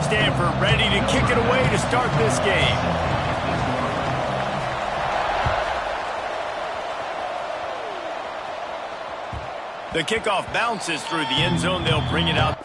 Stanford ready to kick it away to start this game. The kickoff bounces through the end zone. They'll bring it out.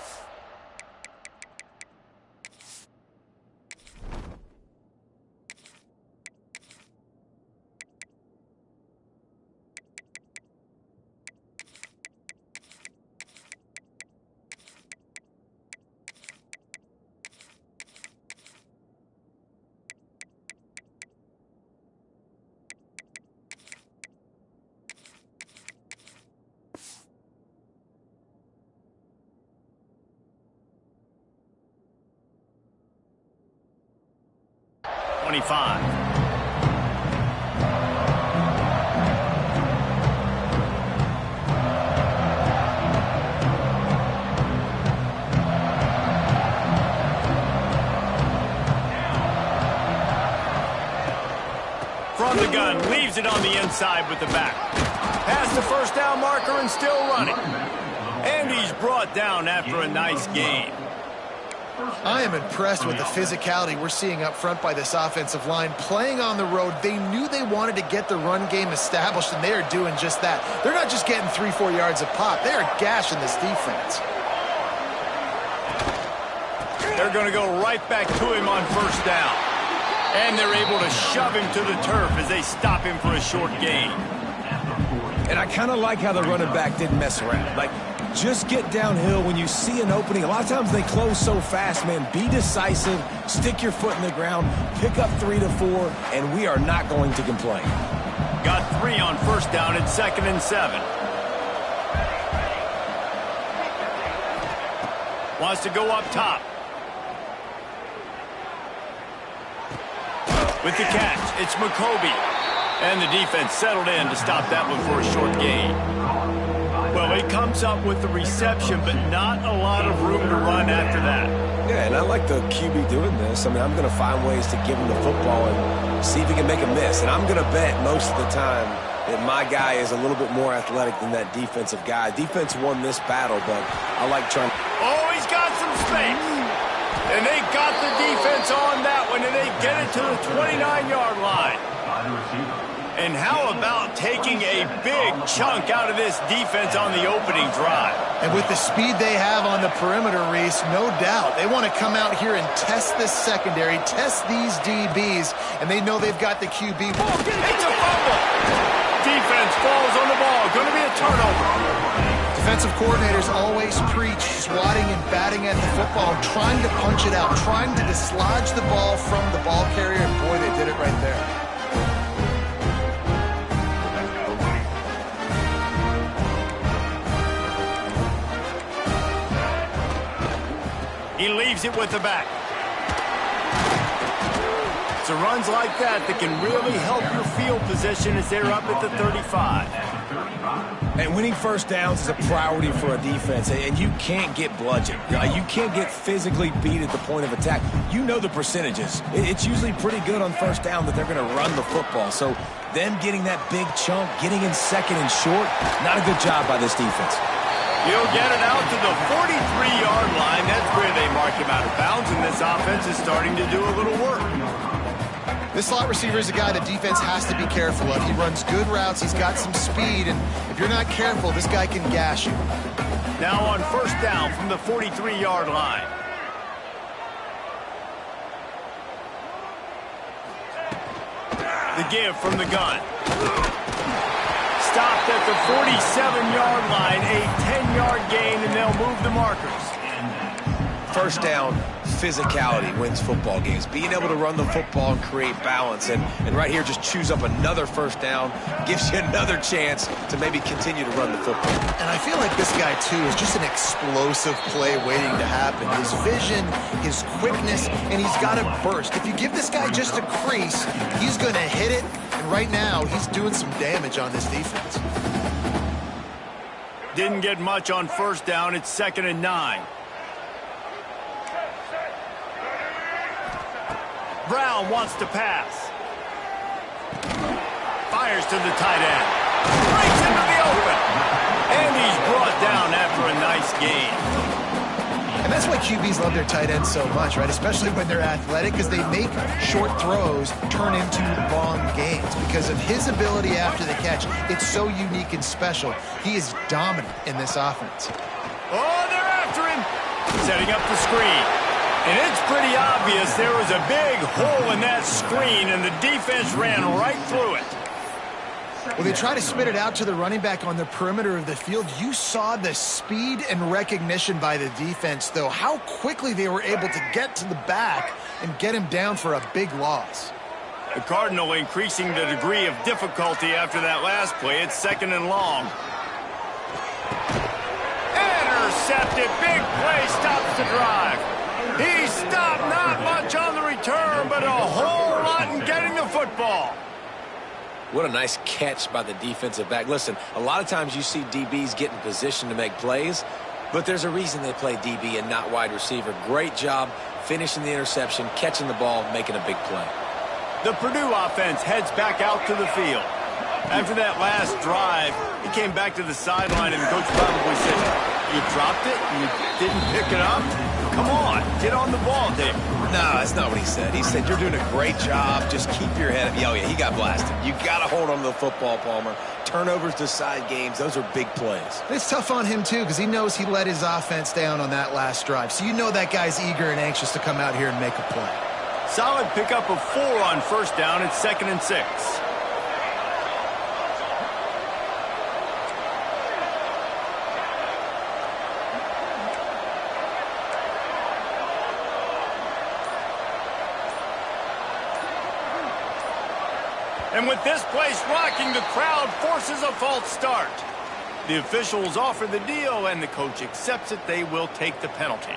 From the gun, leaves it on the inside with the back. Past the first down marker and still running. And he's brought down after a nice gain. I am impressed with the physicality we're seeing up front by this offensive line. Playing on the road, they knew they wanted to get the run game established, and they are doing just that. They're not just getting 3-4 yards a pop. They are gashing this defense. They're going to go right back to him on first down. And they're able to shove him to the turf as they stop him for a short gain. And I kind of like how the running back didn't mess around. Like, just get downhill when you see an opening. A lot of times they close so fast, man. Be decisive, stick your foot in the ground, pick up 3 to 4, and we are not going to complain. Got 3 on first down at 2nd and 7. Wants to go up top. With the catch, it's McCoby. And the defense settled in to stop that one for a short gain. Well, he comes up with the reception, but not a lot of room to run after that. Yeah, and I like the QB doing this. I mean, I'm going to find ways to give him the football and see if he can make a miss. And I'm going to bet most of the time that my guy is a little bit more athletic than that defensive guy. Defense won this battle, but I like trying. Oh, he's got some space. And they got the defense on that one, and they get it to the 29-yard line. And how about taking a big chunk out of this defense on the opening drive? And with the speed they have on the perimeter, Reese, no doubt, they want to come out here and test this secondary, test these DBs, and they know they've got the QB. It's a fumble. Defense falls on the ball. Going to be a turnover. Defensive coordinators always preach swatting and batting at the football, trying to punch it out, trying to dislodge the ball from the ball carrier, and boy, they did it right there. He leaves it with the back. So runs like that can really help your field position as they're up at the 35. And winning first downs is a priority for a defense, and you can't get bludgeoned. You can't get physically beat at the point of attack. You know the percentages. It's usually pretty good on first down that they're going to run the football. So them getting that big chunk, getting in second and short, not a good job by this defense. He'll get it out to the 43-yard line. That's where they mark him out of bounds, and this offense is starting to do a little work. This slot receiver is a guy the defense has to be careful of. He runs good routes, he's got some speed, and if you're not careful, this guy can gash you. Now on first down from the 43-yard line. The give from the gun. Stopped at the 47-yard line, a 10-yard gain, and they'll move the markers. First down, physicality wins football games. Being able to run the football and create balance. And right here, just choose up another first down, gives you another chance to maybe continue to run the football. And I feel like this guy, too, is just an explosive play waiting to happen. His vision, his quickness, and he's got a burst. If you give this guy just a crease, he's going to hit it. And right now, he's doing some damage on this defense. Didn't get much on first down. It's 2nd and 9. Brown wants to pass. Fires to the tight end. Breaks into the open. And he's brought down after a nice gain. And That's why QBs love their tight ends so much, right? Especially when they're athletic, because they make short throws turn into long gains. Because of his ability after the catch, it's so unique and special. He is dominant in this offense. Oh, they're after him. Setting up the screen. And it's pretty obvious there was a big hole in that screen, and the defense ran right through it. Well, they try to spit it out to the running back on the perimeter of the field. You saw the speed and recognition by the defense, though, how quickly they were able to get to the back and get him down for a big loss. The Cardinal increasing the degree of difficulty after that last play. It's 2nd and long. Intercepted. Big play stops the drive. He stopped not much on the return, but a whole lot in getting the football. What a nice catch by the defensive back. Listen, a lot of times you see DBs get in position to make plays, but there's a reason they play DB and not wide receiver. Great job finishing the interception, catching the ball, making a big play. The Purdue offense heads back out to the field. After that last drive, he came back to the sideline, and the coach probably said, "You dropped it? You didn't pick it up? Come on, get on the ball, Dave." No, that's not what he said. He said, "You're doing a great job. Just keep your head up." Oh, yeah, he got blasted. You got to hold on to the football, Palmer. Turnovers decide games. Those are big plays. It's tough on him, too, because he knows he let his offense down on that last drive. So you know that guy's eager and anxious to come out here and make a play. Solid pickup of 4 on 1st down. It's 2nd and 6. And with this place rocking, the crowd forces a false start. The officials offer the deal, and the coach accepts it. They will take the penalty.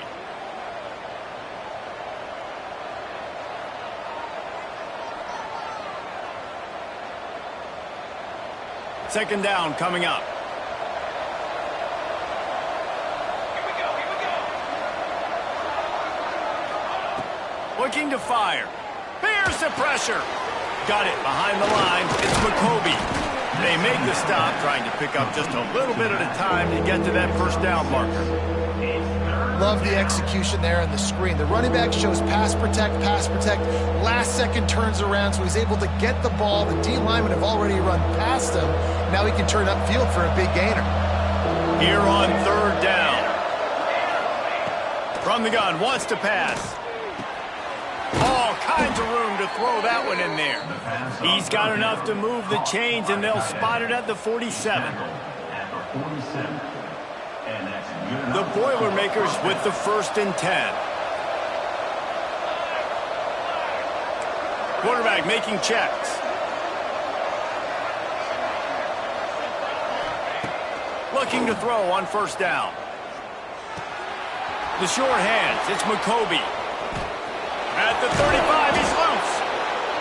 Second down coming up. Looking to fire. Here's the pressure. Got it behind the line. It's McCoby. They make the stop, trying to pick up just a little bit at a time to get to that 1st down marker. Love the execution there on the screen. The running back shows pass protect, last second turns around, so he's able to get the ball. The D linemen have already run past him. Now he can turn upfield for a big gainer. Here on 3rd down. From the gun, wants to pass. All kinds of room to throw that one in there. He's got enough to move the chains, and they'll spot it at the 47. The Boilermakers with the 1st and 10. Quarterback making checks. Looking to throw on 1st down. The short hands, it's McCoby. At the 35, he's loose.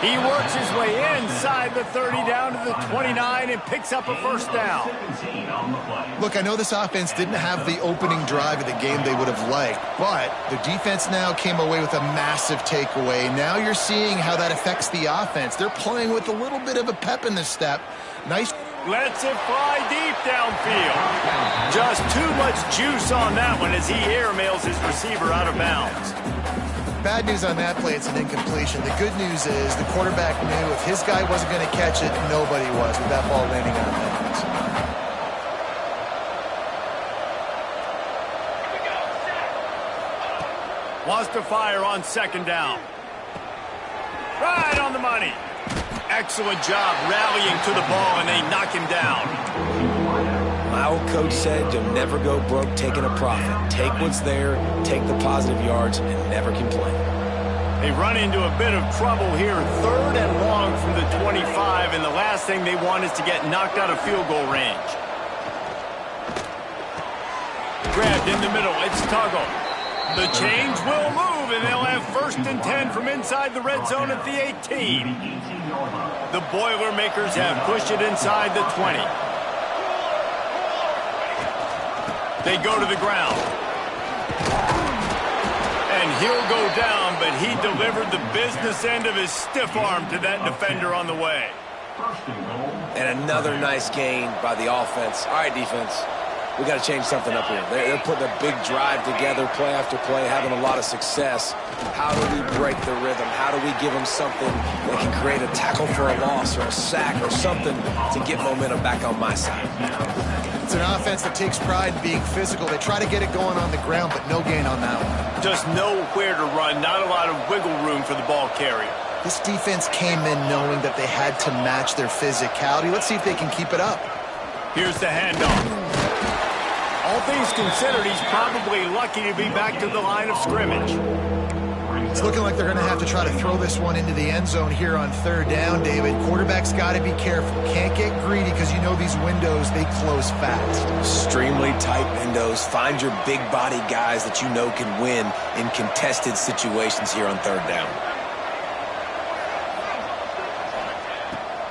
He works his way inside the 30 down to the 29 and picks up a 1st down. Look, I know this offense didn't have the opening drive of the game they would have liked, but the defense now came away with a massive takeaway. Now you're seeing how that affects the offense. They're playing with a little bit of a pep in the step. Nice. Lets it fly deep downfield. Just too much juice on that one as he airmails his receiver out of bounds. Bad news on that play, it's an incompletion. The good news is the quarterback knew if his guy wasn't going to catch it, nobody was with that ball landing on bounds. Wants to fire on 2nd down. Right on the money. Excellent job rallying to the ball, and they knock him down. My old coach said you'll never go broke taking a profit. Take what's there, take the positive yards, and never complain. They run into a bit of trouble here. 3rd and long from the 25, and the last thing they want is to get knocked out of field goal range. Grabbed in the middle, it's Tuggle. The chains will move, and they'll have 1st and 10 from inside the red zone at the 18. The Boilermakers have pushed it inside the 20. They go to the ground. And he'll go down, but he delivered the business end of his stiff arm to that defender on the way. And another nice gain by the offense. All right, defense. we got to change something up here. They're putting a big drive together, play after play, having a lot of success. How do we break the rhythm? How do we give them something that can create a tackle for a loss or a sack or something to get momentum back on my side? It's an offense that takes pride in being physical. They try to get it going on the ground, but no gain on that one. Just nowhere to run, not a lot of wiggle room for the ball carrier. This defense came in knowing that they had to match their physicality. Let's see if they can keep it up. Here's the handoff. All things considered, he's probably lucky to be back to the line of scrimmage. It's looking like they're going to have to try to throw this one into the end zone here on third down, David. Quarterback's got to be careful. Can't get greedy because you know these windows, they close fast. Extremely tight windows. Find your big body guys that you know can win in contested situations here on third down.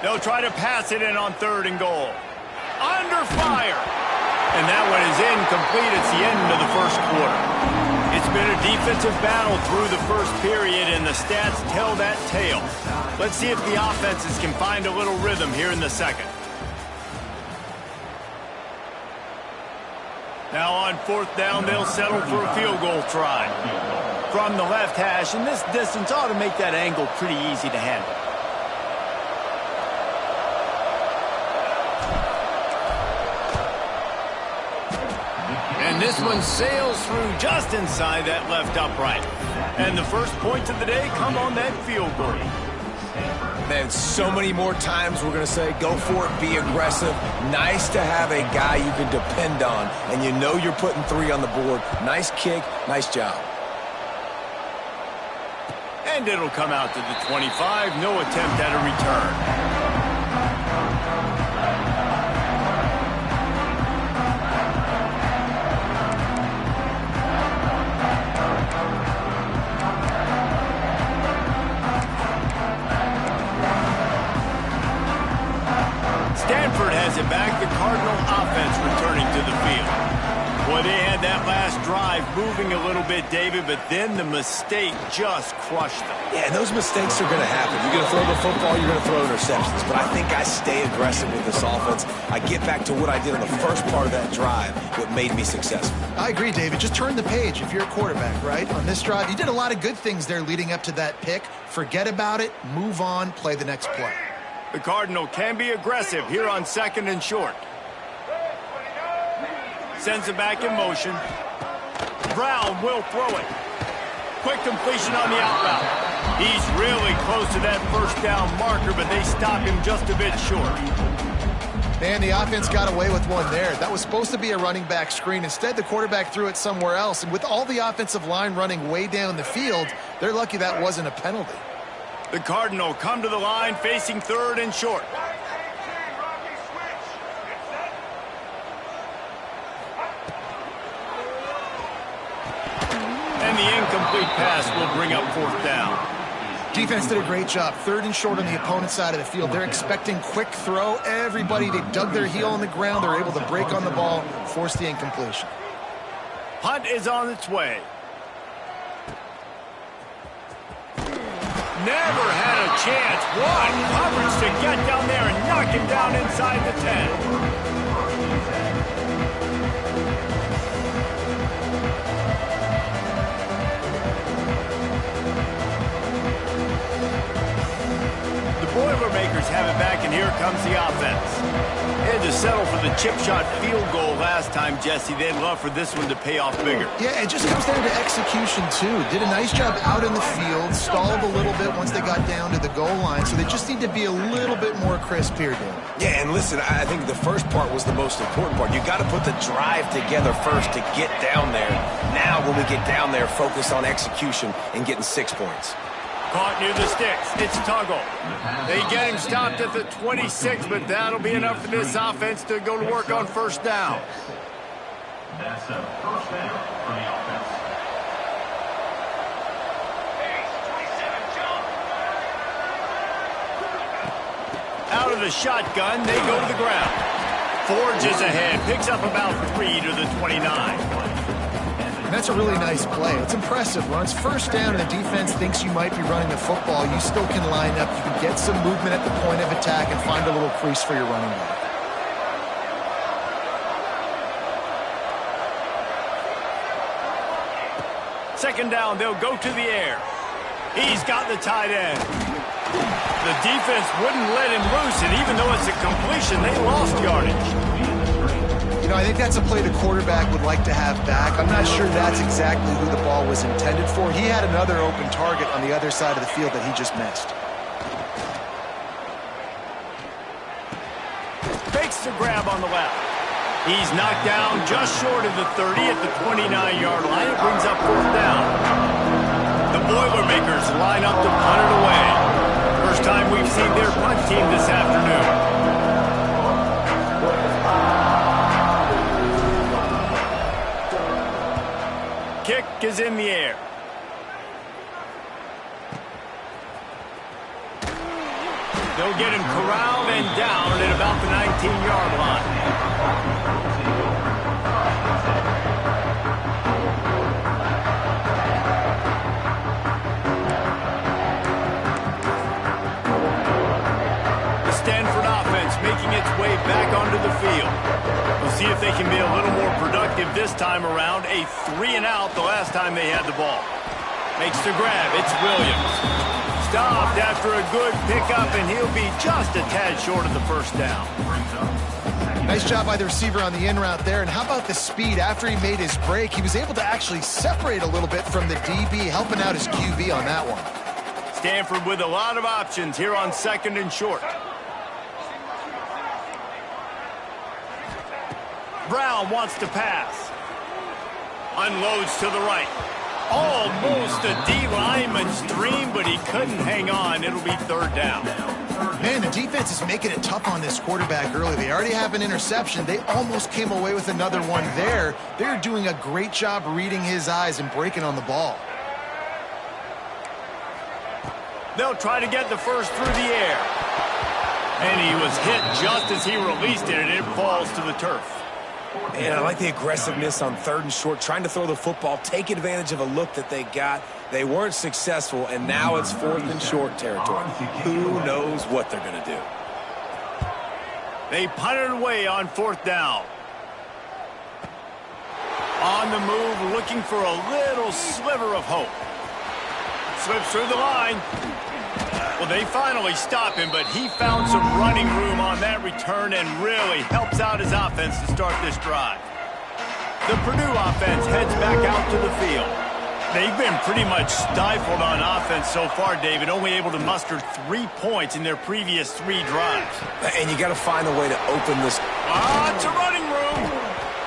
They'll try to pass it in on 3rd and goal. Under fire. And that one is incomplete. It's the end of the first quarter. It's been a defensive battle through the first period, and the stats tell that tale. Let's see if the offenses can find a little rhythm here in the second. Now on 4th down, they'll settle for a field goal try. From the left hash, and this distance ought to make that angle pretty easy to handle. And this one sails through just inside that left upright. And the first points of the day come on that field goal. Man, so many more times we're going to say, go for it, be aggressive. Nice to have a guy you can depend on, and you know you're putting 3 on the board. Nice kick, nice job. And it'll come out to the 25. No attempt at a return. Stanford has it back, the Cardinal offense returning to the field. Boy, they had that last drive moving a little bit, David, but then the mistake just crushed them. Yeah, and those mistakes are going to happen. You're going to throw the football, you're going to throw interceptions. But I think I stay aggressive with this offense. I get back to what I did on the first part of that drive, what made me successful. I agree, David. Just turn the page if you're a quarterback, right? On this drive, you did a lot of good things there leading up to that pick. Forget about it, move on, play the next play. The Cardinal can be aggressive here on 2nd and short. Sends it back in motion. Brown will throw it. Quick completion on the out route. He's really close to that first down marker, but they stop him just a bit short. Man, the offense got away with one there. That was supposed to be a running back screen. Instead, the quarterback threw it somewhere else. And with all the offensive line running way down the field, they're lucky that wasn't a penalty. The Cardinal come to the line facing 3rd and short. And the incomplete pass will bring up 4th down. Defense did a great job. 3rd and short on the opponent's side of the field. They're expecting quick throw. Everybody, they dug their heel on the ground. They're able to break on the ball, force the incompletion. Punt is on its way. Never had a chance. What coverage to get down there and knock him down inside the 10. Boilermakers have it back, and here comes the offense. They had to settle for the chip shot field goal last time, Jesse. They'd love for this one to pay off bigger. Yeah, it just comes down to execution, too. Did a nice job out in the field, stalled a little bit once they got down to the goal line, so they just need to be a little bit more crisp here, Dan. Yeah, and listen, I think the first part was the most important part. You got to put the drive together first to get down there. Now, when we get down there, focus on execution and getting 6 points. Caught near the sticks. It's Tuggle. They get him stopped at the 26, but that'll be enough for this offense to go to work on 1st down. That's a 1st down for the offense. Out of the shotgun, they go to the ground. Forges ahead, picks up about 3 to the 29. And that's a really nice play. It's impressive. When it's 1st down and the defense thinks you might be running the football, you still can line up. You can get some movement at the point of attack and find a little crease for your running back. second down, they'll go to the air. He's got the tight end. The defense wouldn't let him loose, and even though it's a completion, they lost yardage. You know, I think that's a play the quarterback would like to have back. I'm not sure that's exactly who the ball was intended for. He had another open target on the other side of the field that he just missed. Fakes the grab on the left. He's knocked down just short of the 30 at the 29-yard line. It brings up fourth down. The Boilermakers line up to punt it away. First time we've seen their punt team this afternoon. Kick is in the air. They'll get him corralled and down at about the 19-yard line. The Stanford offense making its way back onto the field. We'll see if they can be a little more productive this time around. A 3-and-out the last time they had the ball. Makes the grab. It's Williams. Stopped after a good pickup, and he'll be just a tad short of the first down. Nice job by the receiver on the in route there. And how about the speed? After he made his break, he was able to actually separate a little bit from the DB, helping out his QB on that one. Stanford with a lot of options here on second and short. Brown wants to pass. Unloads to the right. Almost a D lineman's dream, but he couldn't hang on. It'll be third down. Man, the defense is making it tough on this quarterback early. They already have an interception. They almost came away with another one there. They're doing a great job reading his eyes and breaking on the ball. They'll try to get the first through the air. And he was hit just as he released it, and it falls to the turf. And I like the aggressiveness on third and short, trying to throw the football, take advantage of a look that they got. They weren't successful, and now it's fourth and short territory. Who knows what they're going to do? They punted away on fourth down. On the move, looking for a little sliver of hope. Slips through the line. Well, they finally stop him, but he found some running room on that return and really helps out his offense to start this drive. The Purdue offense heads back out to the field. They've been pretty much stifled on offense so far, David, only able to muster 3 points in their previous 3 drives. And you got to find a way to open this. It's a running room.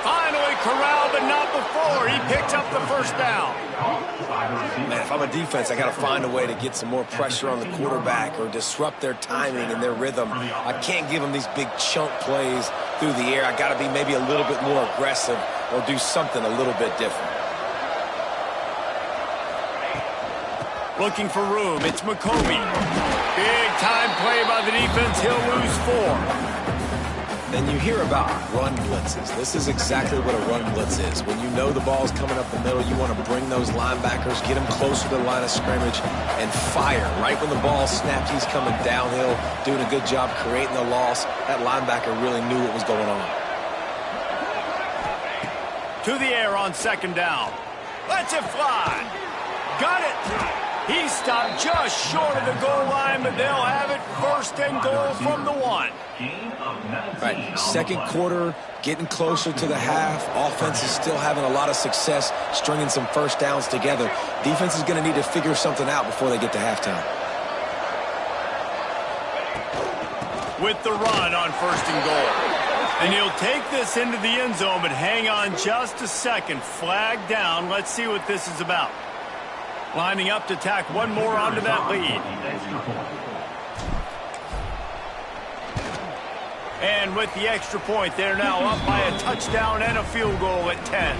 Finally corralled, but not before. He picks up the first down. Man, if I'm a defense, I got to find a way to get some more pressure on the quarterback or disrupt their timing and their rhythm. I can't give them these big chunk plays through the air. I got to be maybe a little bit more aggressive or do something a little bit different. Looking for room. It's McCovey. Big time play by the defense. He'll lose 4. Then you hear about run blitzes. This is exactly what a run blitz is. When you know the ball's coming up the middle, you want to bring those linebackers, get them closer to the line of scrimmage, and fire. Right when the ball snaps, he's coming downhill, doing a good job creating the loss. That linebacker really knew what was going on. To the air on second down. Lets it fly. Got it. He stopped just short of the goal line, but they'll have it first and goal from the 1. Right, second quarter, getting closer to the half. Offense is still having a lot of success stringing some first downs together. Defense is going to need to figure something out before they get to halftime. With the run on first and goal. And he'll take this into the end zone, but hang on just a second. Flag down. Let's see what this is about. Lining up to tack one more onto that lead. And with the extra point, they're now up by a touchdown and a field goal at 10.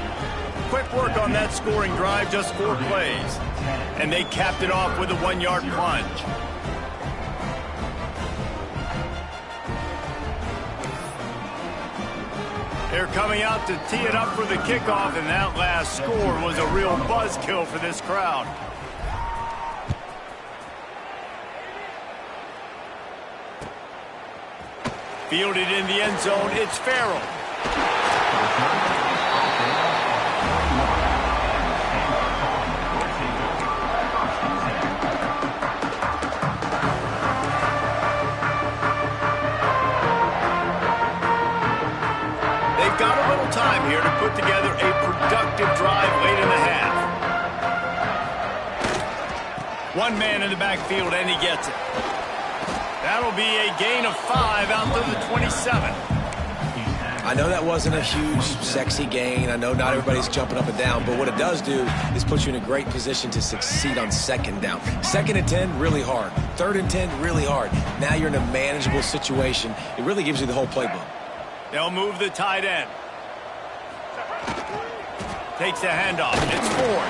Quick work on that scoring drive, just 4 plays. And they capped it off with a 1-yard plunge. They're coming out to tee it up for the kickoff, and that last score was a real buzzkill for this crowd. Fielded in the end zone, it's Farrell. here to put together a productive drive late in the half. One man in the backfield, and he gets it. That'll be a gain of 5 out to the 27. I know that wasn't a huge, sexy gain. I know not everybody's jumping up and down, but what it does do is put you in a great position to succeed on second down. Second and 10, really hard. Third and 10, really hard. Now you're in a manageable situation. It really gives you the whole playbook. They'll move the tight end. Takes a handoff. It's Ford.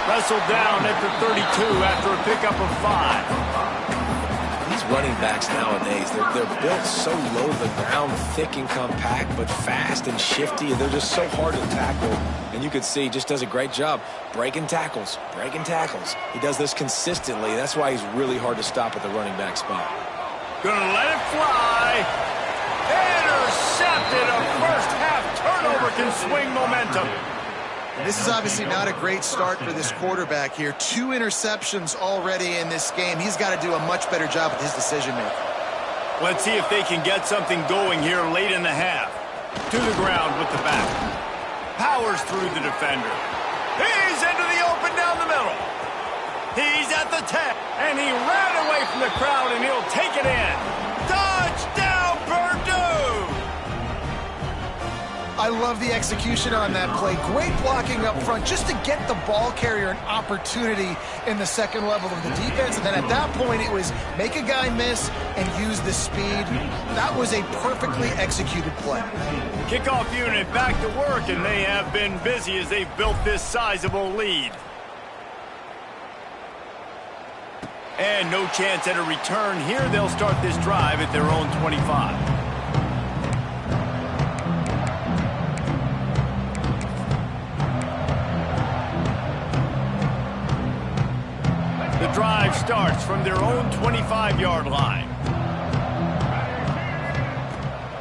Wrestled down at the 32 after a pickup of 5. Running backs nowadays, they're built so low to the ground, thick and compact, but fast and shifty, and they're just so hard to tackle. And you can see he just does a great job breaking tackles, He does this consistently. That's why he's really hard to stop at the running back spot. Gonna let it fly. Intercepted. A first half turnover can swing momentum. This is obviously not a great start for this quarterback here. 2 interceptions already in this game. He's got to do a much better job with his decision-making. Let's see if they can get something going here late in the half. To the ground with the back. Powers through the defender. He's into the open down the middle. He's at the 10. And he ran away from the crowd, and he'll take it in. Touchdown, Purdue! I love the execution on that play. Great blocking up front just to get the ball carrier an opportunity in the second level of the defense. And then at that point, it was make a guy miss and use the speed. That was a perfectly executed play. Kickoff unit back to work, and they have been busy as they've built this sizable lead. And no chance at a return here. They'll start this drive at their own 25. The drive starts from their own 25-yard line.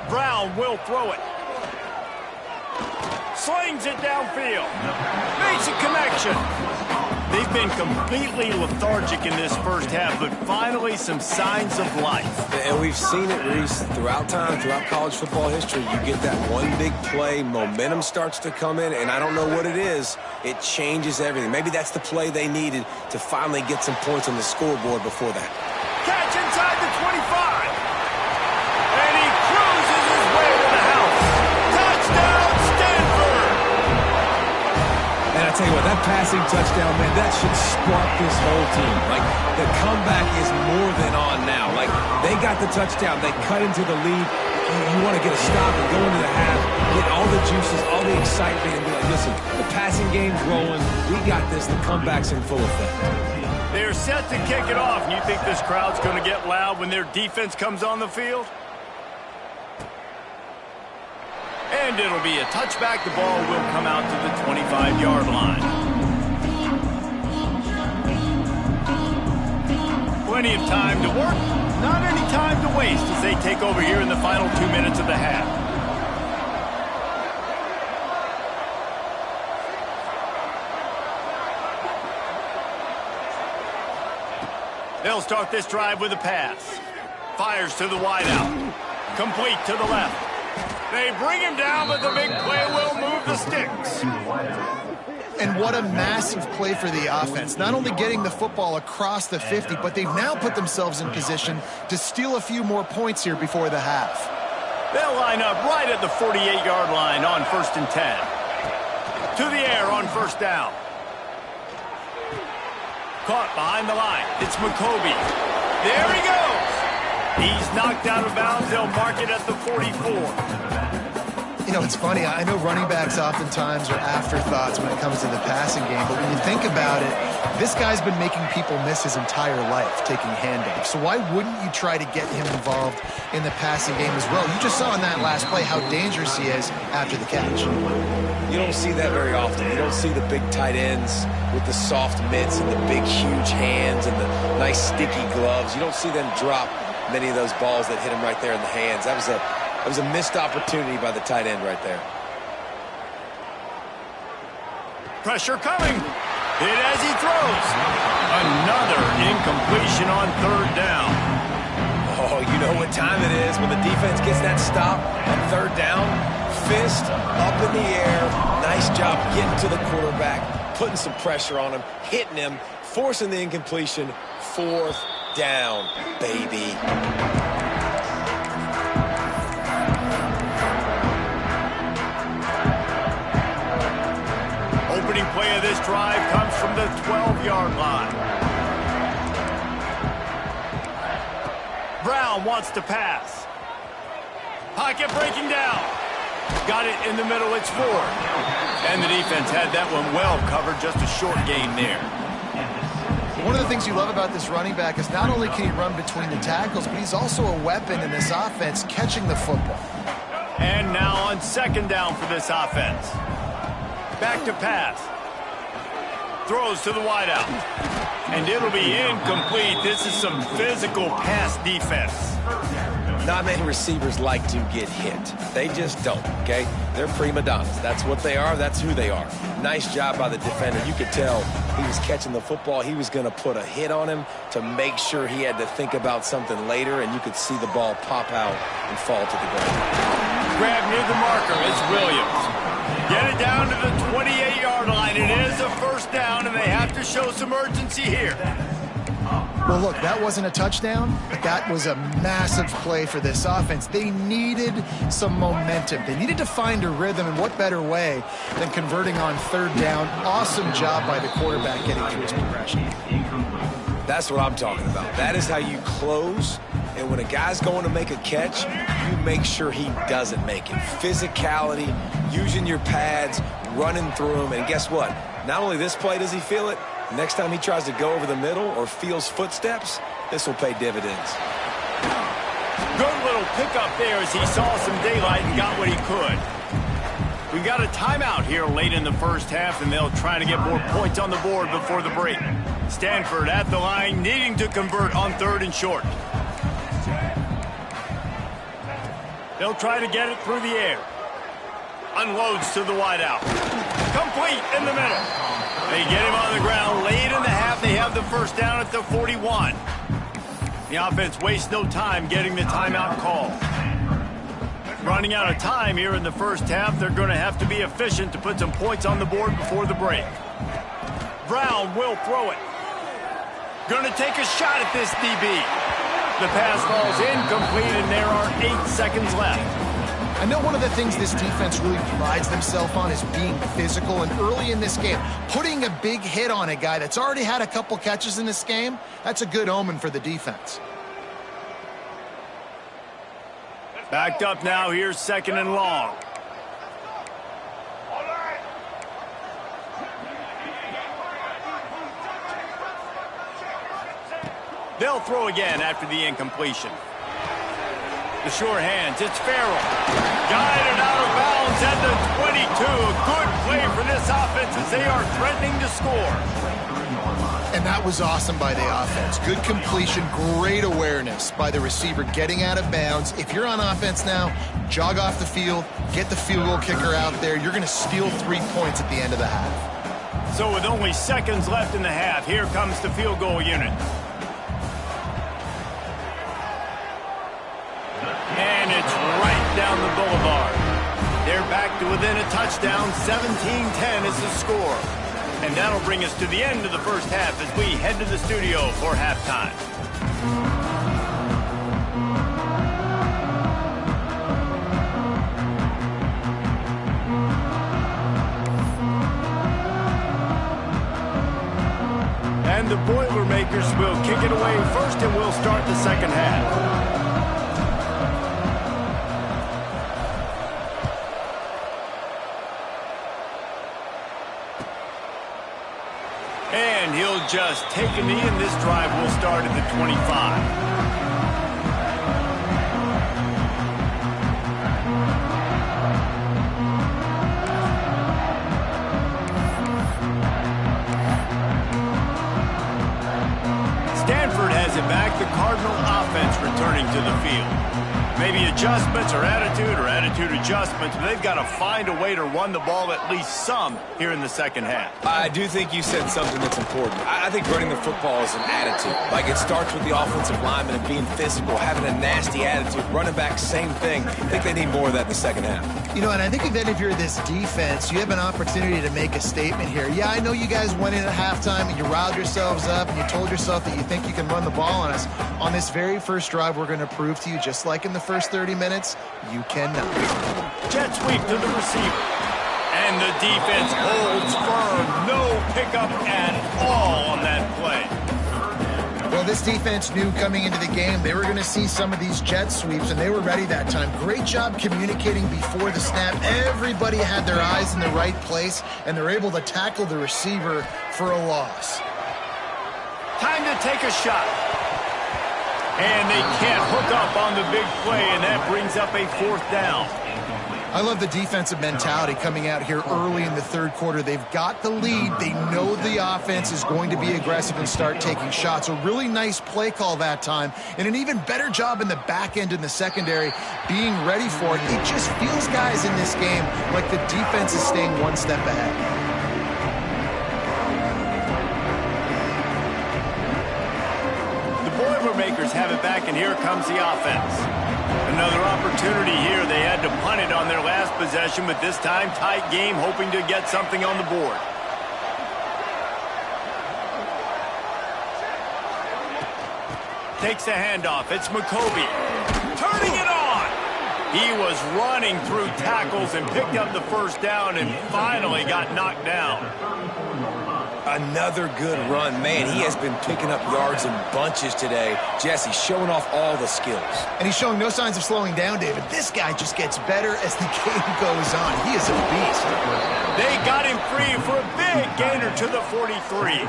Brown will throw it. Slings it downfield. Makes a connection. They've been completely lethargic in this first half, but finally some signs of life. And we've seen it, Reese, throughout time, throughout college football history. You get that one big play, momentum starts to come in, and I don't know what it is. It changes everything. Maybe that's the play they needed to finally get some points on the scoreboard before that. Catch inside the 25. And he cruises his way to the house. Touchdown, Stanford! And I tell you what, that passing touchdown, man, that should spark this whole team. Like, the comeback is more than on now. Like, they got the touchdown. They cut into the lead. You want to get a stop and go into the half, get all the juices, all the excitement, and be like, listen, the passing game's rolling. We got this. The comeback's in full effect. They're set to kick it off, and you think this crowd's going to get loud when their defense comes on the field? And it'll be a touchback. The ball will come out to the 25-yard line. Plenty of time to work. Not any time to waste as they take over here in the final 2 minutes of the half. They'll start this drive with a pass. Fires to the wideout. Complete to the left. They bring him down, but the big play will move the sticks. And what a massive play for the offense. Not only getting the football across the 50, but they've now put themselves in position to steal a few more points here before the half. They'll line up right at the 48-yard line on 1st and 10. To the air on 1st down. Caught behind the line. It's McCoby. There he goes. He's knocked out of bounds. They'll mark it at the 44. You know, it's funny. I know running backs oftentimes are afterthoughts when it comes to the passing game, but when you think about it, this guy's been making people miss his entire life taking handoffs. So why wouldn't you try to get him involved in the passing game as well? You just saw in that last play how dangerous he is after the catch. You don't see that very often. You don't see the big tight ends with the soft mitts and the big, huge hands and the nice, sticky gloves. You don't see them drop many of those balls that hit him right there in the hands. That was a missed opportunity by the tight end right there. Pressure coming. Hit as he throws. Another incompletion on 3rd down. Oh, you know what time it is when the defense gets that stop on 3rd down. fist up in the air. Nice job getting to the quarterback, putting some pressure on him, hitting him, forcing the incompletion. 4th down, baby. Opening play of this drive comes from the 12-yard line. Brown wants to pass. Pocket breaking down. Got it in the middle, it's 4. And the defense had that one well covered, just a short gain there. One of the things you love about this running back is not only can he run between the tackles, but he's also a weapon in this offense, catching the football. And now on 2nd down for this offense. Back to pass. Throws to the wideout. And it'll be incomplete. This is some physical pass defense. Not many receivers like to get hit. They just don't, okay? They're prima donnas. That's what they are. That's who they are. Nice job by the defender. You could tell he was catching the football. He was going to put a hit on him to make sure he had to think about something later, and you could see the ball pop out and fall to the ground. Grab near the marker. It's Williams. Get it down to the 28-yard line. It is a 1st down, and they have to show some urgency here. Well, look, that wasn't a touchdown, but that was a massive play for this offense. They needed some momentum. They needed to find a rhythm, and what better way than converting on 3rd down. Awesome job by the quarterback getting through his progression. That's what I'm talking about. That is how you close, and when a guy's going to make a catch, you make sure he doesn't make it. Physicality, using your pads, running through him, and guess what? Not only this play does he feel it, next time he tries to go over the middle or feels footsteps, this will pay dividends. Good little pickup there as he saw some daylight and got what he could. We got a timeout here late in the 1st half, and they'll try to get more points on the board before the break. Stanford at the line, needing to convert on 3rd and short. They'll try to get it through the air. Unloads to the wideout. Complete in the middle. They get him on the ground late in the half. They have the 1st down at the 41. The offense wastes no time getting the timeout call. Running out of time here in the 1st half. They're going to have to be efficient to put some points on the board before the break. Brown will throw it. Going to take a shot at this DB. The pass falls incomplete, and there are 8 seconds left. I know one of the things this defense really prides themselves on is being physical, and early in this game, putting a big hit on a guy that's already had a couple catches in this game, that's a good omen for the defense. Backed up now, here's 2nd and long. They'll throw again after the incompletion. The sure hands, it's Farrell. Guided out of bounds at the 22. Good play for this offense as they are threatening to score. And that was awesome by the offense. Good completion, great awareness by the receiver getting out of bounds. If you're on offense now, jog off the field, get the field goal kicker out there. You're going to steal 3 points at the end of the half. So with only seconds left in the half, here comes the field goal unit. And it's right down the boulevard. They're back to within a touchdown. 17-10 is the score. And that'll bring us to the end of the 1st half as we head to the studio for halftime. And the Boilermakers will kick it away first, and we'll start the 2nd half. And he'll just take a knee, and this drive will start at the 25. Stanford has it back. The Cardinal offense returning to the field. Maybe adjustments or attitude adjustments, but they've got to find a way to run the ball at least some here in the second half. I do think you said something that's important. I think running the football is an attitude. Like, it starts with the offensive lineman and being physical, having a nasty attitude. Running back, same thing. I think they need more of that in the second half. You know, and I think then if you're this defense, you have an opportunity to make a statement here. Yeah, I know you guys went in at halftime and you riled yourselves up and you told yourself that you think you can run the ball on us. On this very first drive, we're going to prove to you, just like in the first 30 minutes, you cannot. Jet sweep to the receiver. And the defense holds firm. No pickup at all on that play. Well, this defense knew coming into the game they were going to see some of these jet sweeps, and they were ready that time. Great job communicating before the snap. Everybody had their eyes in the right place, and they're able to tackle the receiver for a loss. Time to take a shot. And they can't hook up on the big play, and that brings up a fourth down. I love the defensive mentality coming out here early in the third quarter. They've got the lead. They know the offense is going to be aggressive and start taking shots. A really nice play call that time, and an even better job in the back end in the secondary being ready for it. It just feels, guys, in this game like the defense is staying one step ahead. Makers have it back, and here comes the offense. Another opportunity here. They had to punt it on their last possession, but this time tight game, hoping to get something on the board. Takes the handoff. It's McCovey. Turning it on. He was running through tackles and picked up the first down and finally got knocked down. Another good run. Man, he has been picking up yards in bunches today. Jesse showing off all the skills. And he's showing no signs of slowing down, David. This guy just gets better as the game goes on. He is a beast. They got him free for a big gainer to the 43.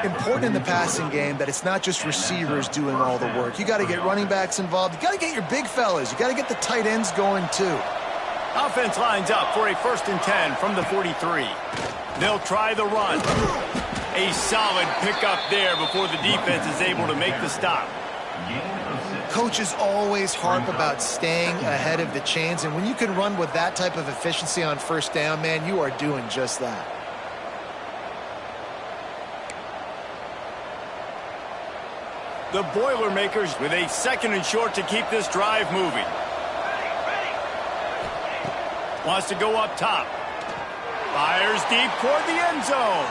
Important in the passing game that it's not just receivers doing all the work. You got to get running backs involved. You got to get your big fellas. You got to get the tight ends going too. Offense lines up for a 1st and 10 from the 43. They'll try the run. A solid pickup there before the defense is able to make the stop. Coaches always harp about staying ahead of the chains, and when you can run with that type of efficiency on first down, man, you are doing just that. The Boilermakers with a 2nd and short to keep this drive moving. Wants to go up top. Fires deep toward the end zone.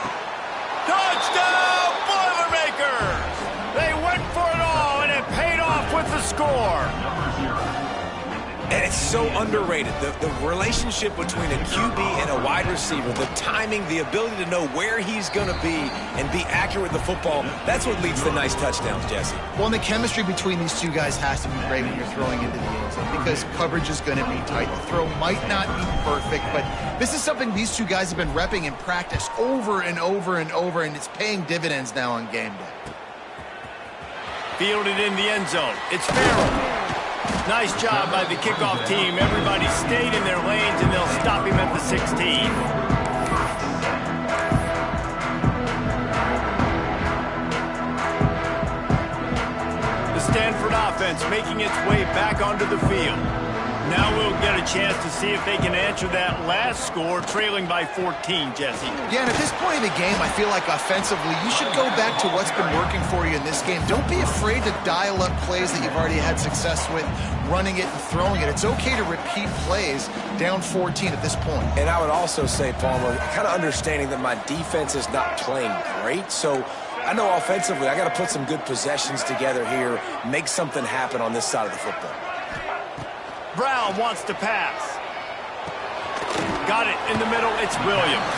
Touchdown, Boilermakers! They went for it all, and it paid off with the score. And it's so underrated. The relationship between a QB and a wide receiver, the timing, the ability to know where he's going to be and be accurate with the football, that's what leads to nice touchdowns, Jesse. Well, and the chemistry between these two guys has to be great when you're throwing into the end zone because coverage is going to be tight. The throw might not be perfect, but this is something these two guys have been repping in practice over and over and over, and it's paying dividends now on game day. Fielded in the end zone. It's Farrell. Nice job by the kickoff team. Everybody stayed in their lanes, and they'll stop him at the 16. The Stanford offense making its way back onto the field. Now we'll get a chance to see if they can answer that last score, trailing by 14, Jesse. Yeah, and at this point in the game, I feel like offensively, you should go back to what's been working for you in this game. Don't be afraid to dial up plays that you've already had success with, running it and throwing it. It's okay to repeat plays down 14 at this point. And I would also say, Palmer, kind of understanding that my defense is not playing great, so I know offensively I got to put some good possessions together here, make something happen on this side of the football. Brown wants to pass. Got it in the middle. It's Williams.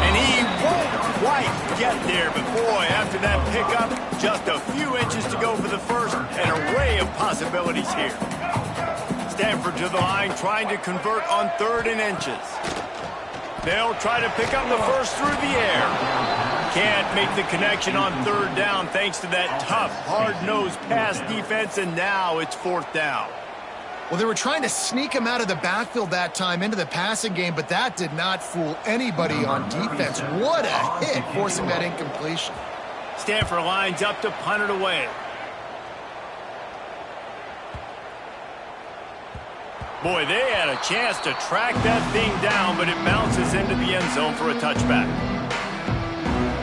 And he won't quite get there. But, boy, after that pickup, just a few inches to go for the first. An array of possibilities here. Stanford to the line, trying to convert on 3rd and inches. They'll try to pick up the first through the air. Can't make the connection on 3rd down thanks to that tough, hard-nosed pass defense. And now it's 4th down. Well, they were trying to sneak him out of the backfield that time into the passing game, but that did not fool anybody on defense. What a hit, forcing that incompletion. Stanford lines up to punt it away. Boy, they had a chance to track that thing down, but it bounces into the end zone for a touchback.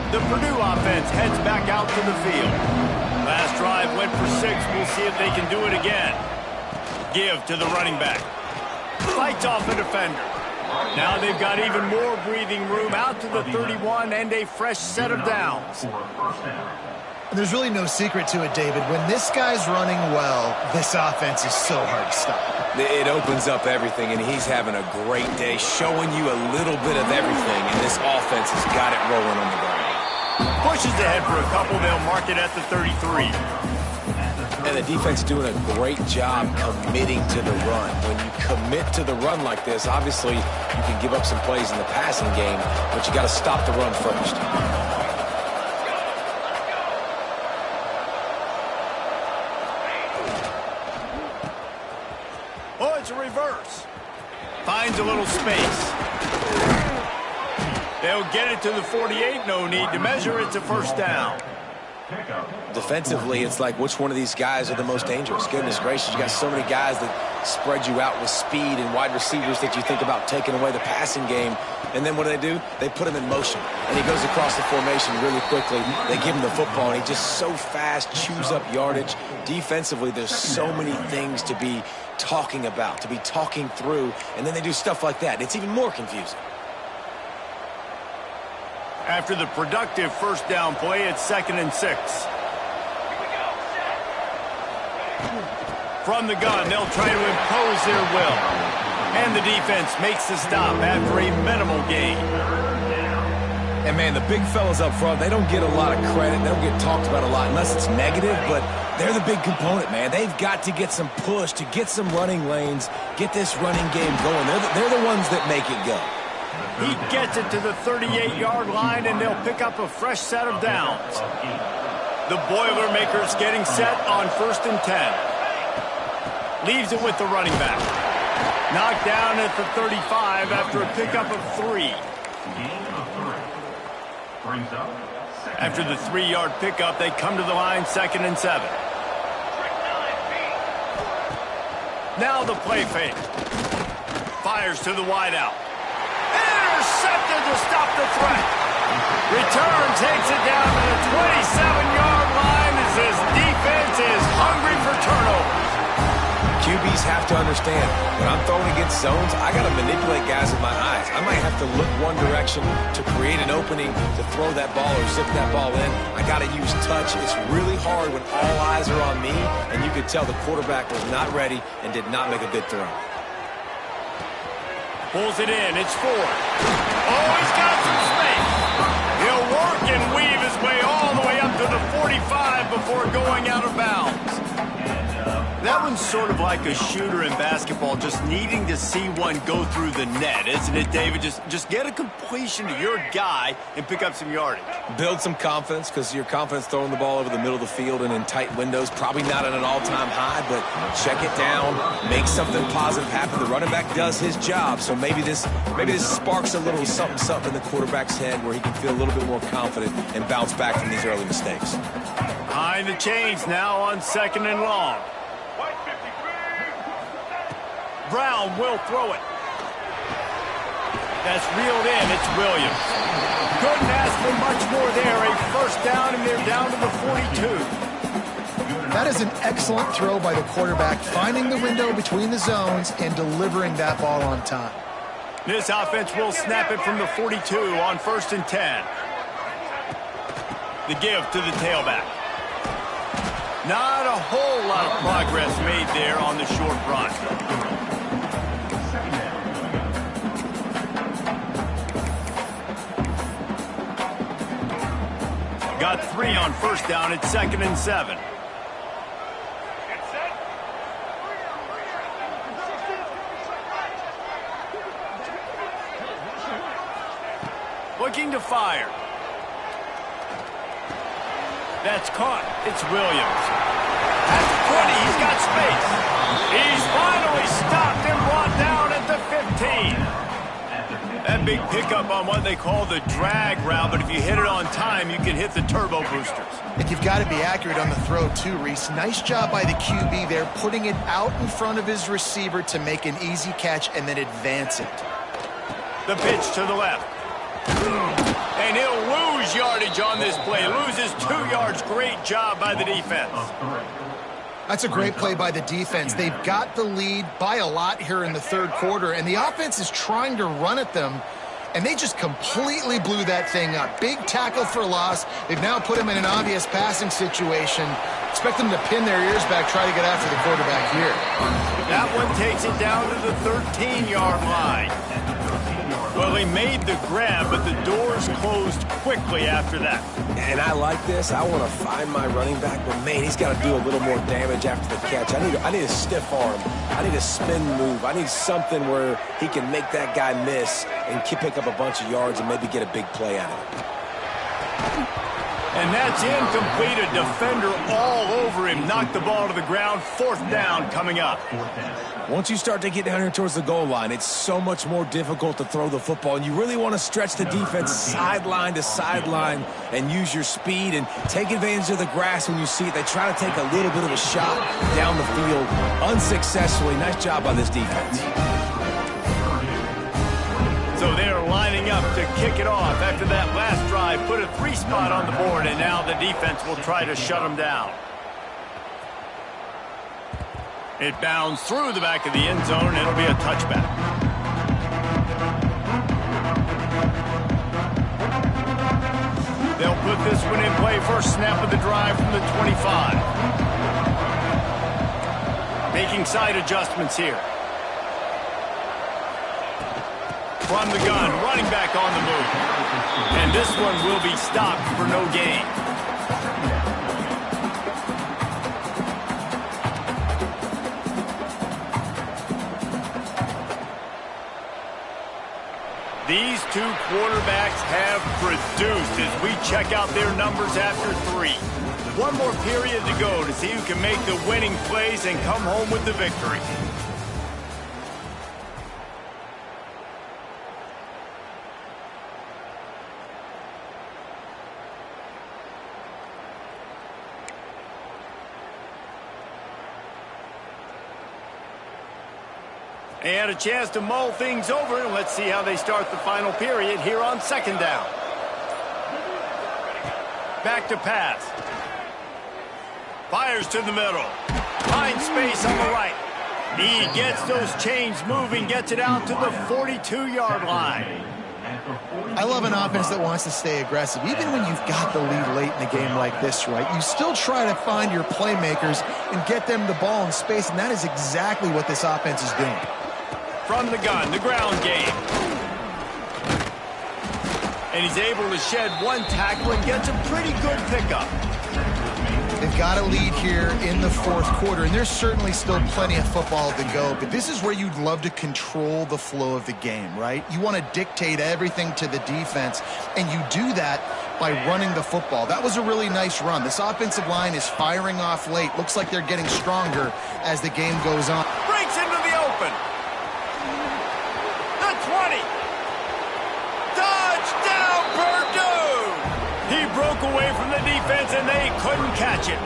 The Purdue offense heads back out to the field. Last drive went for 6. We'll see if they can do it again. Give to the running back. Fights off a defender. Now they've got even more breathing room out to the 31 and a fresh set of downs. And there's really no secret to it, David. When this guy's running well, this offense is so hard to stop. It opens up everything, and he's having a great day, showing you a little bit of everything, and this offense has got it rolling on the ground. Pushes ahead for a couple. They'll mark it at the 33. And the defense doing a great job committing to the run. When you commit to the run like this, obviously you can give up some plays in the passing game, but you got to stop the run first. Oh, it's a reverse. Finds a little space. They'll get it to the 48. No need to measure. It's a first down. Defensively, it's like which one of these guys are the most dangerous? Goodness gracious, you got so many guys that spread you out with speed and wide receivers that you think about taking away the passing game. And then what do? They put him in motion. And he goes across the formation really quickly. They give him the football, and he just so fast chews up yardage. Defensively, there's so many things to be talking about, to be talking through, and then they do stuff like that. It's even more confusing. After the productive first down play, it's 2nd and 6. From the gun, they'll try to impose their will. And the defense makes the stop after a minimal gain. And, man, the big fellas up front, they don't get a lot of credit. They don't get talked about a lot unless it's negative, but they're the big component, man. They've got to get some push, to get some running lanes, get this running game going. They're the ones that make it go. He gets it to the 38-yard line, and they'll pick up a fresh set of downs. The Boilermakers getting set on 1st and 10. Leaves it with the running back. Knocked down at the 35 after a pickup of 3. After the 3-yard pickup, they come to the line 2nd and 7. Now the play fake. Fires to the wideout. Intercepted to stop the threat. Return takes it down to the 27-yard line as his defense is hungry for turnovers. QBs have to understand, when I'm throwing against zones, I got to manipulate guys with my eyes. I might have to look one direction to create an opening to throw that ball or zip that ball in. I got to use touch. It's really hard when all eyes are on me, and you could tell the quarterback was not ready and did not make a good throw. Pulls it in. It's 4. Oh, he's got some space. He'll work and weave his way all the way up to the 45 before going out of bounds. That one's sort of like a shooter in basketball, just needing to see one go through the net, isn't it, David? Just get a completion to your guy and pick up some yardage. Build some confidence, because your confidence throwing the ball over the middle of the field and in tight windows, probably not at an all-time high, but check it down, make something positive happen. The running back does his job, so maybe this sparks a little something in the quarterback's head where he can feel a little bit more confident and bounce back from these early mistakes. Behind the chains now on 2nd and long. Brown will throw it. That's reeled in. It's Williams. Couldn't ask for much more there. A first down, and they're down to the 42. That is an excellent throw by the quarterback, finding the window between the zones and delivering that ball on time. This offense will snap it from the 42 on 1st and 10. The give to the tailback. Not a whole lot of progress made there on the short run. Got 3 on first down at 2nd and 7. Looking to fire. That's caught. It's Williams. At the 20, he's got space. He's finally stopped and brought down at the 15. that big pickup on what they call the drag route, but if you hit it on time, you can hit the turbo boosters. And you've got to be accurate on the throw too, Reese. Nice job by the QB there, putting it out in front of his receiver to make an easy catch and then advance it. The pitch to the left. And he'll lose yardage on this play. Loses 2 yards. Great job by the defense. That's a great play by the defense. They've got the lead by a lot here in the third quarter, and the offense is trying to run at them, and they just completely blew that thing up. Big tackle for loss. They've now put him in an obvious passing situation. Expect them to pin their ears back, try to get after the quarterback here. That one takes it down to the 13-yard line. Well, he made the grab, but the doors closed quickly after that. And I like this. I want to find my running back, but, man, he's got to do a little more damage after the catch. I need a stiff arm. I need a spin move. I need something where he can make that guy miss and pick up a bunch of yards and maybe get a big play out of it. And that's incomplete. A defender all over him. Knocked the ball to the ground. 4th down coming up. Once you start to get down here towards the goal line, it's so much more difficult to throw the football, and you really want to stretch the defense sideline to sideline and use your speed and take advantage of the grass when you see it. They try to take a little bit of a shot down the field unsuccessfully. Nice job by this defense. So they're lining up to kick it off after that last drive. Put a 3 spot on the board, and now the defense will try to shut them down. It bounds through the back of the end zone, and it'll be a touchback. They'll put this one in play. First snap of the drive from the 25. Making side adjustments here. From the gun, running back on the move. And this one will be stopped for no gain. These 2 quarterbacks have produced as we check out their numbers after 3. One more period to go to see who can make the winning plays and come home with the victory. And a chance to mull things over. Let's see how they start the final period here on 2nd down. Back to pass. Fires to the middle. Finds space on the right. He gets those chains moving, gets it out to the 42-yard line. I love an offense that wants to stay aggressive. Even when you've got the lead late in the game like this, right, you still try to find your playmakers and get them the ball in space, and that is exactly what this offense is doing. From the gun, the ground game. And he's able to shed 1 tackle and gets a pretty good pickup. They've got a lead here in the 4th quarter, and there's certainly still plenty of football to go, but this is where you'd love to control the flow of the game, right? You want to dictate everything to the defense, and you do that by running the football. That was a really nice run. This offensive line is firing off late. Looks like they're getting stronger as the game goes on. Breaks into the open. The 20. Touchdown, Purdue! He broke away from the defense, and they couldn't catch it.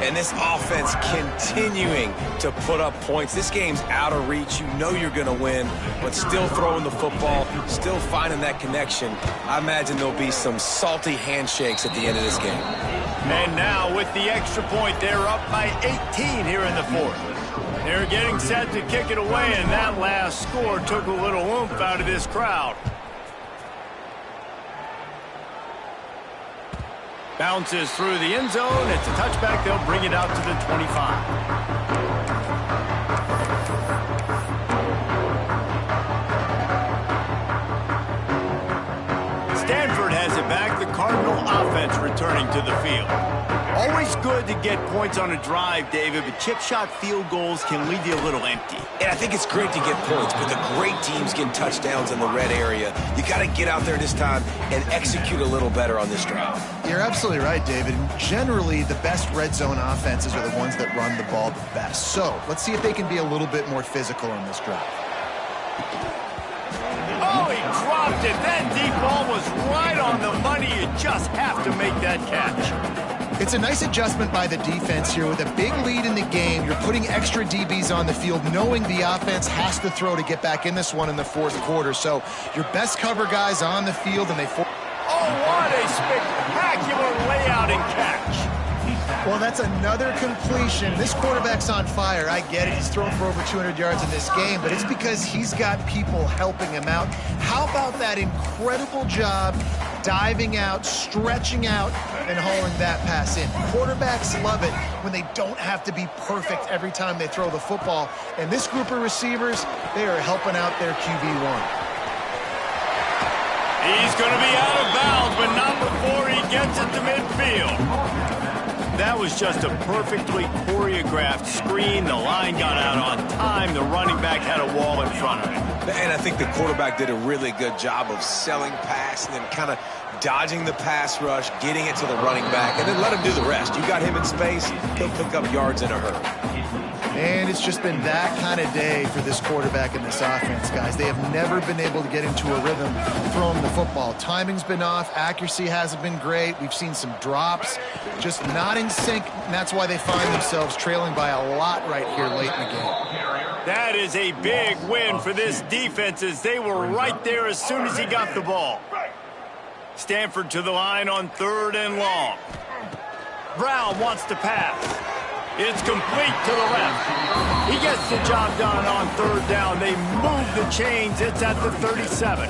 And this offense continuing to put up points. This game's out of reach. You know you're going to win, but still throwing the football, still finding that connection. I imagine there'll be some salty handshakes at the end of this game. And now with the extra point, they're up by 18 here in the 4th. They're getting set to kick it away, and that last score took a little oomph out of this crowd. Bounces through the end zone. It's a touchback. They'll bring it out to the 25. Stanford has it back. The Cardinal offense returning to the field. Always good to get points on a drive, David, but chip shot field goals can leave you a little empty. And I think it's great to get points, but the great teams get touchdowns in the red area. You got to get out there this time and execute a little better on this drive. You're absolutely right, David. Generally, the best red zone offenses are the ones that run the ball the best. So let's see if they can be a little bit more physical on this drive. dropped it. That deep ball was right on the money. You just have to make that catch. It's a nice adjustment by the defense here. With a big lead in the game, you're putting extra DBs on the field, knowing the offense has to throw to get back in this one in the fourth quarter. So your best cover guys on the field, and they... Oh, what a spectacular layout and catch. Well, that's another completion. This quarterback's on fire. I get it. He's thrown for over 200 yards in this game, but it's because he's got people helping him out. How about that incredible job diving out, stretching out, and hauling that pass in? Quarterbacks love it when they don't have to be perfect every time they throw the football. And this group of receivers, they are helping out their QB1. He's going to be out of bounds, but not before he gets it to midfield. That was just a perfectly choreographed screen. The line got out on time. The running back had a wall in front of him. And I think the quarterback did a really good job of selling pass and then kind of dodging the pass rush, getting it to the running back, and then let him do the rest. You got him in space, he'll pick up yards in a hurry. And it's just been that kind of day for this quarterback and this offense, guys. They have never been able to get into a rhythm throwing the football. Timing's been off. Accuracy hasn't been great. We've seen some drops, just not in sync, and that's why they find themselves trailing by a lot right here late in the game. That is a big win for this defense, as they were right there as soon as he got the ball. Stanford to the line on 3rd and long. Brown wants to pass. It's complete to the left. He gets the job done on 3rd down. They move the chains. It's at the 37.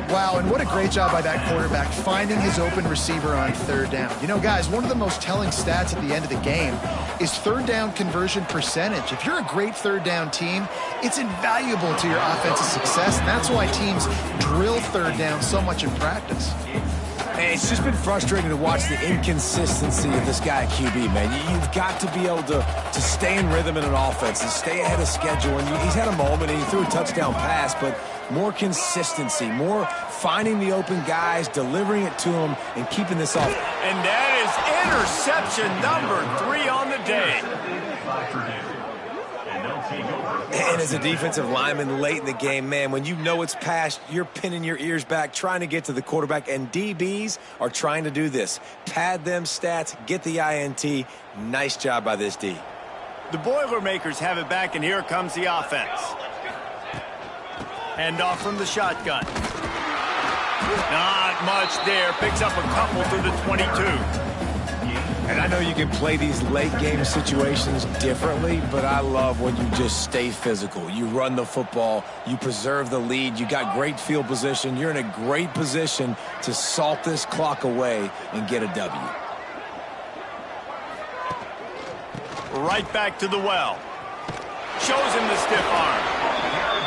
Wow, and what a great job by that quarterback finding his open receiver on 3rd down. You know, guys, one of the most telling stats at the end of the game is 3rd down conversion percentage. If you're a great 3rd down team, it's invaluable to your offensive success, and that's why teams drill 3rd down so much in practice. Hey, it's just been frustrating to watch the inconsistency of this guy at QB, man. You've got to be able to stay in rhythm in an offense and stay ahead of schedule. And he's had a moment, and he threw a touchdown pass, but more consistency, more finding the open guys, delivering it to them, and keeping this off. And that is interception number 3 on the day. And as a defensive lineman late in the game, man, when you know it's past, you're pinning your ears back, trying to get to the quarterback, and DBs are trying to do this. Pad them stats, get the INT. Nice job by this D. The Boilermakers have it back, and here comes the offense. Hand off from the shotgun. Not much there. Picks up a couple to the 22. And I know you can play these late-game situations differently, but I love when you just stay physical. You run the football, you preserve the lead, you got great field position, you're in a great position to salt this clock away and get a W. Right back to the well. Shows him the stiff arm.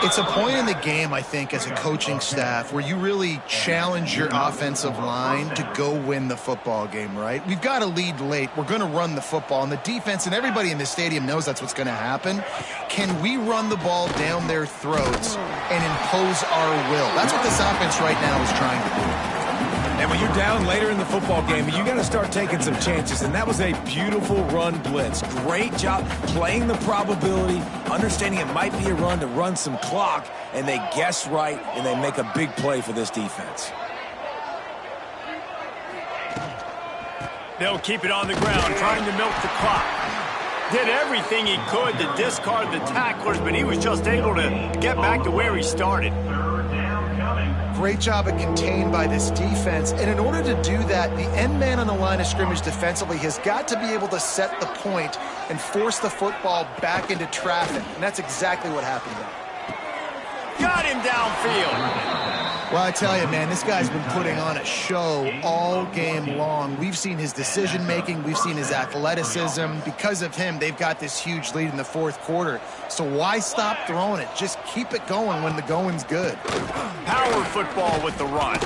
It's a point in the game, I think, as a coaching staff where you really challenge your offensive line to go win the football game, right? We've got to lead late. We're going to run the football, and the defense and everybody in the stadium knows that's what's going to happen. Can we run the ball down their throats and impose our will? That's what this offense right now is trying to do. And when you're down later in the football game, you got to start taking some chances. And that was a beautiful run blitz. Great job playing the probability, understanding it might be a run to run some clock, and they guess right, and they make a big play for this defense. They'll keep it on the ground, trying to milk the clock. Did everything he could to discard the tacklers, but he was just able to get back to where he started. Great job of contained by this defense. And in order to do that, the end man on the line of scrimmage defensively has got to be able to set the point and force the football back into traffic. And that's exactly what happened there. Got him downfield. Well, I tell you, man, this guy's been putting on a show all game long. We've seen his decision-making. We've seen his athleticism. Because of him, they've got this huge lead in the fourth quarter. So why stop throwing it? Just keep it going when the going's good. Power football with the run.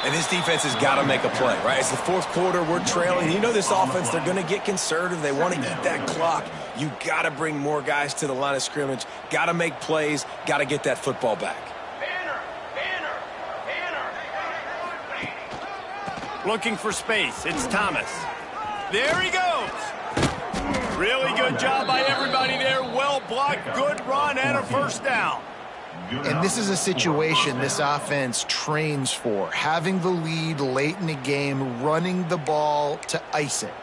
And this defense has got to make a play, right? It's the fourth quarter. We're trailing. You know this offense, they're going to get conservative. They want to eat that clock. You got to bring more guys to the line of scrimmage. Got to make plays. Got to get that football back. Looking for space. It's Thomas. There he goes. Really good job by everybody there. Well blocked, good run, and a first down. And this is a situation this offense trains for, having the lead late in the game, running the ball to ice it.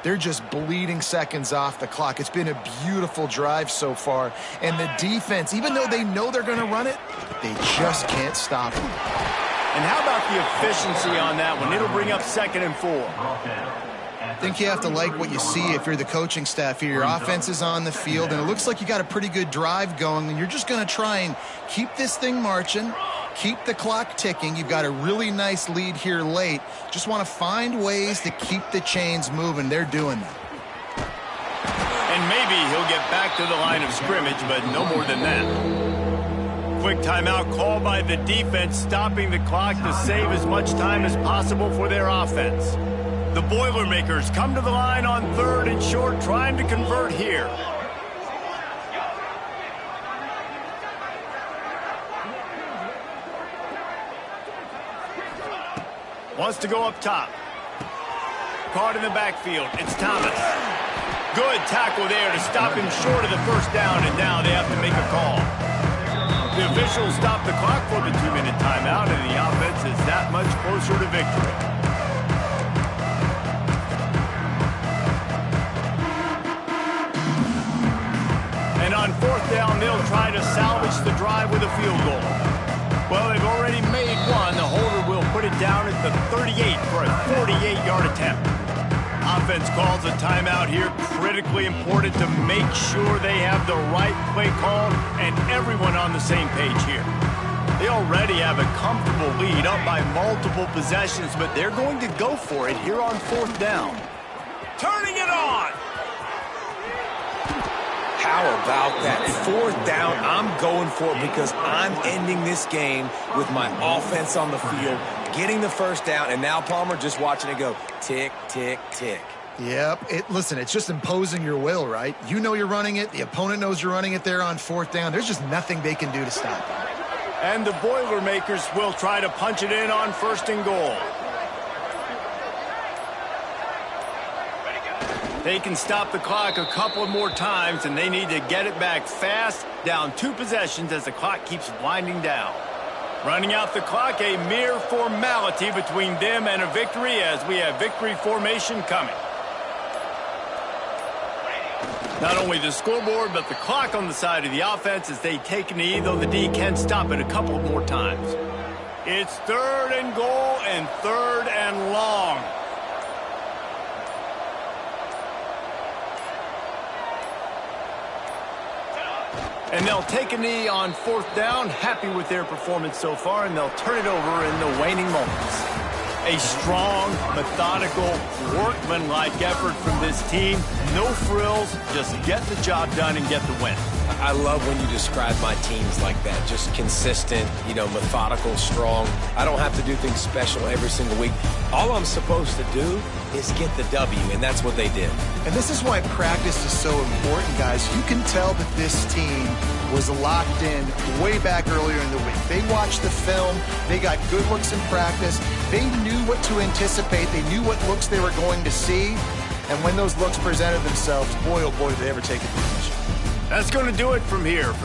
They're just bleeding seconds off the clock. It's been a beautiful drive so far. And the defense, even though they know they're going to run it, they just can't stop it. And how about the efficiency on that one? It'll bring up 2nd and 4. I think you have to like what you see if you're the coaching staff here. Your offense is on the field, and it looks like you got a pretty good drive going, and you're just going to try and keep this thing marching, keep the clock ticking. You've got a really nice lead here late. Just want to find ways to keep the chains moving. They're doing that. And maybe he'll get back to the line of scrimmage, but no more than that. Quick timeout called by the defense, stopping the clock to save as much time as possible for their offense. The Boilermakers come to the line on 3rd and short, trying to convert here. Wants to go up top. Caught in the backfield. It's Thomas. Good tackle there to stop him short of the 1st down, and now they have to make a call. The officials stop the clock for the 2-minute timeout, and the offense is that much closer to victory. And on 4th down, they'll try to salvage the drive with a field goal. Well, they've already made one. The holder will put it down at the 38 for a 48-yard attempt. Offense calls a timeout here. Critically important to make sure they have the right play called and everyone on the same page here. They already have a comfortable lead up by multiple possessions, but they're going to go for it here on 4th down. Turning it on! How about that? 4th down, I'm going for it because I'm ending this game with my offense on the field, getting the 1st down, and now Palmer just watching it go tick, tick, tick. Yep. Listen, it's just imposing your will, right? You know you're running it. The opponent knows you're running it there on 4th down. There's just nothing they can do to stop it. And the Boilermakers will try to punch it in on 1st and goal. They can stop the clock a couple more times, and they need to get it back fast, down 2 possessions as the clock keeps winding down. Running out the clock, a mere formality between them and a victory as we have victory formation coming. Not only the scoreboard, but the clock on the side of the offense as they take a knee, though the D can stop it a couple more times. It's 3rd and goal and 3rd and long. And they'll take a knee on 4th down, happy with their performance so far, and they'll turn it over in the waning moments. A strong, methodical, workmanlike effort from this team. No frills, just get the job done and get the win. I love when you describe my teams like that. Just consistent, methodical, strong. I don't have to do things special every single week. All I'm supposed to do is get the W, and that's what they did. And this is why practice is so important, guys. You can tell that this team was locked in way back earlier in the week. They watched the film. They got good looks in practice. They knew what to anticipate. They knew what looks they were going to see. And when those looks presented themselves, boy, oh boy, did they ever take advantage. That's going to do it from here.